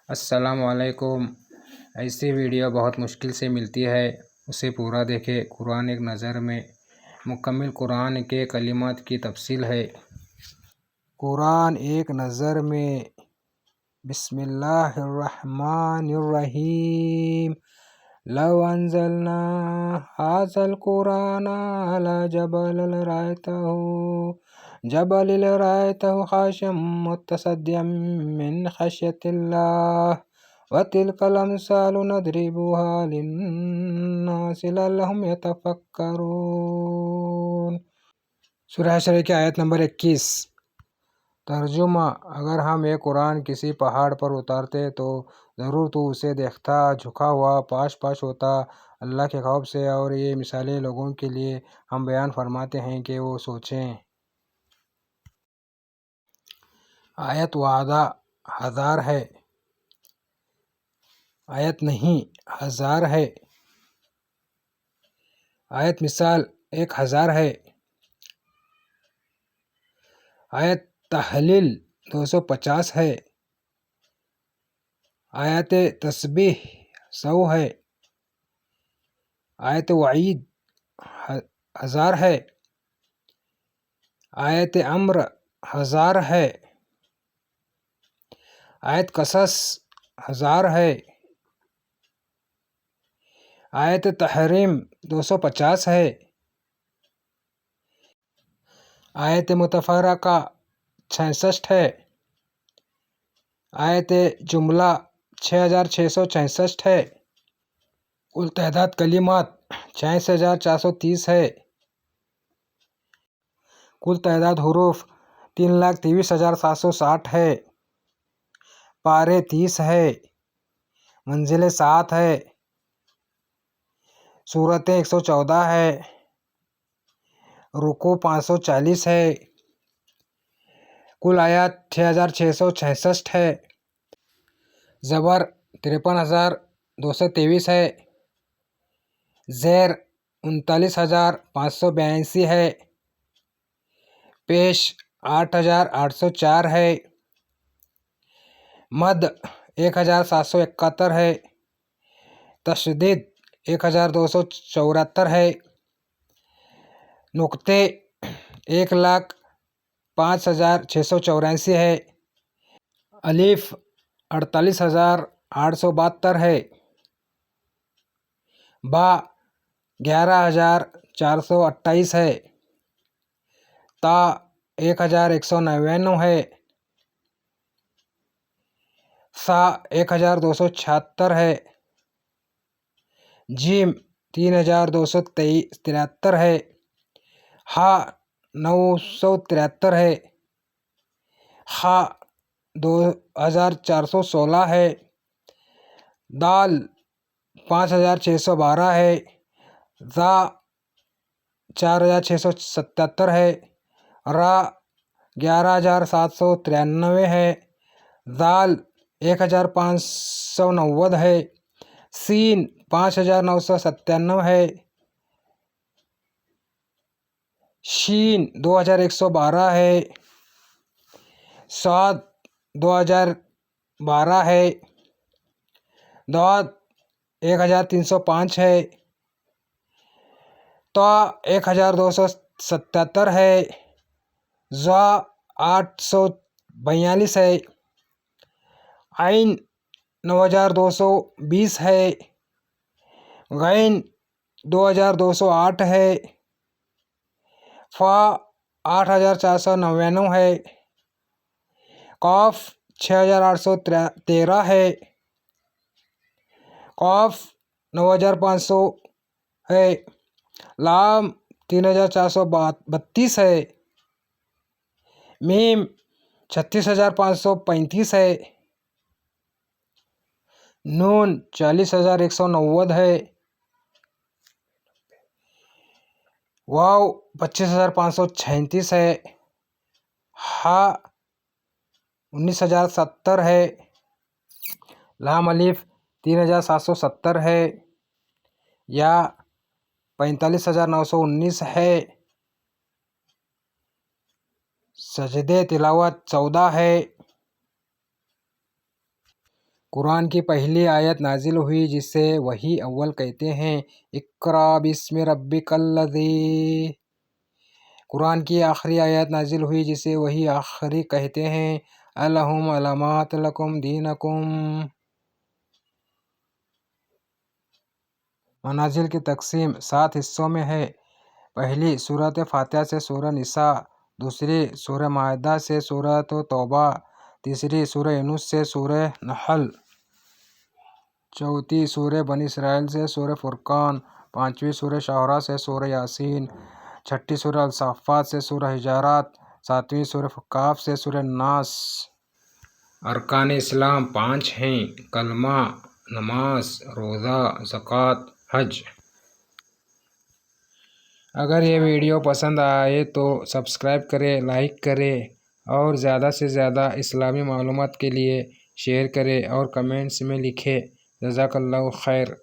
अस्सलामुअलैकुम। ऐसी वीडियो बहुत मुश्किल से मिलती है, उसे पूरा देखें। कुरान एक नज़र में मुकम्मल कुरान के कलिमात की तफसील है। कुरान एक नज़र में। बिस्मिल्लाहिर्रहमानिर्रहीम। लौ अंज़लना हाज़ल कुरान अला जबल रअयतहु खाशिअम मुतसद्दिअम मिन खश्यतिल्लाह व तिल्कल अम्सालु नदरिबुहा लिन्नासि लअल्लहुम यतफक्करून। सूरह हशर की आयत नंबर 21। तर्जुमा: अगर हम ये कुरान किसी पहाड़ पर उतारते तो ज़रूर तू उसे देखता झुका हुआ पाश पाश होता अल्लाह के खौफ से, और ये मिसालें लोगों के लिए हम बयान फरमाते हैं कि वो सोचें। आयत वादा हज़ार है, आयत नहीं हज़ार है। आयत मिसाल 1000 है। आयत तहलील 250 है। आयत तस्बीह 100 है। आयत वईद 1000 है। आयत अम्र 1000 है। आयत कसस 1000 है। आयत तहरीम 250 है। आयत मुतफरका 66 है। आयत जुमला 6666 है। कुल तहदाद कलिमात 86,430 है। कुल तहदाद हुरूफ 3,23,760 है। पारे 30 है। मंजिलें 7 है। सूरतें 114 है। रुकू 540 है। कुल आयत 6,666 है। ज़बर 53,223 है। ज़ेर 39,582 है। पेश 8,804 है। मद 1,771 है। तशदीद 1,274 है। नुक्ते 1,05,684 है। अलीफ 48,872 है। बा 11,428 है। ता 1,199 है। सा 1,276 है। जीम 3,273 है। हा 973 है। खा 2,416 है। दाल 5,612 है। ज़ा 4,677 है। रा 11,793 है। ज़ाल 1,590 है। सीन 5,997 है। शीन 2,112 है। स्वाद 2,012 है। दाद 1,305 है। ता 1,277 है। ज़ा 842 है। आइन 9,220 है। गैन 2,208 है। फ़ा 8,499 है। काफ 6,813 है। काफ 9,500 है। लाम 3,432 है। मीम 36,535 है। नून 40,190 है। वाव 25,536 है। हा 19,070 है। लाम अलिफ 3,770 है। या 45,919 है। सजदे तिलावत 14 है। कुरान की पहली आयत नाजिल हुई जिसे वही अव्वल कहते हैं। इक़रा बिस्मि रब्बिकल्लज़ी। कुरान की आखिरी आयत नाजिल हुई जिसे वही आखिरी कहते हैं। अलहुम अलमात लकुम दीनकुम। मनाजिल की तकसीम 7 हिस्सों में है। पहली सूरत फातिहा से सूरह निसा, दूसरी सूरह माइदा से सूरह तौबा, तीसरी सूरह यूनुस से सूरह नहल, चौथी सूरह बनी इसराइल से सूरह फुरकान, पांचवी सूरह शुअरा से सूरह यासीन, छठी सूरह अल-साफ़ात से सूरह हिजारात, सातवीं सूरह काफ से सूरह नास। अरकान इस्लाम 5 हैं। कलमा, नमाज, रोज़ा, ज़कात, हज। अगर ये वीडियो पसंद आए तो सब्सक्राइब करें, लाइक करें और ज़्यादा से ज़्यादा इस्लामी मालूमात के लिए शेयर करें और कमेंट्स में लिखें। जज़ाकल्लाहु खैर।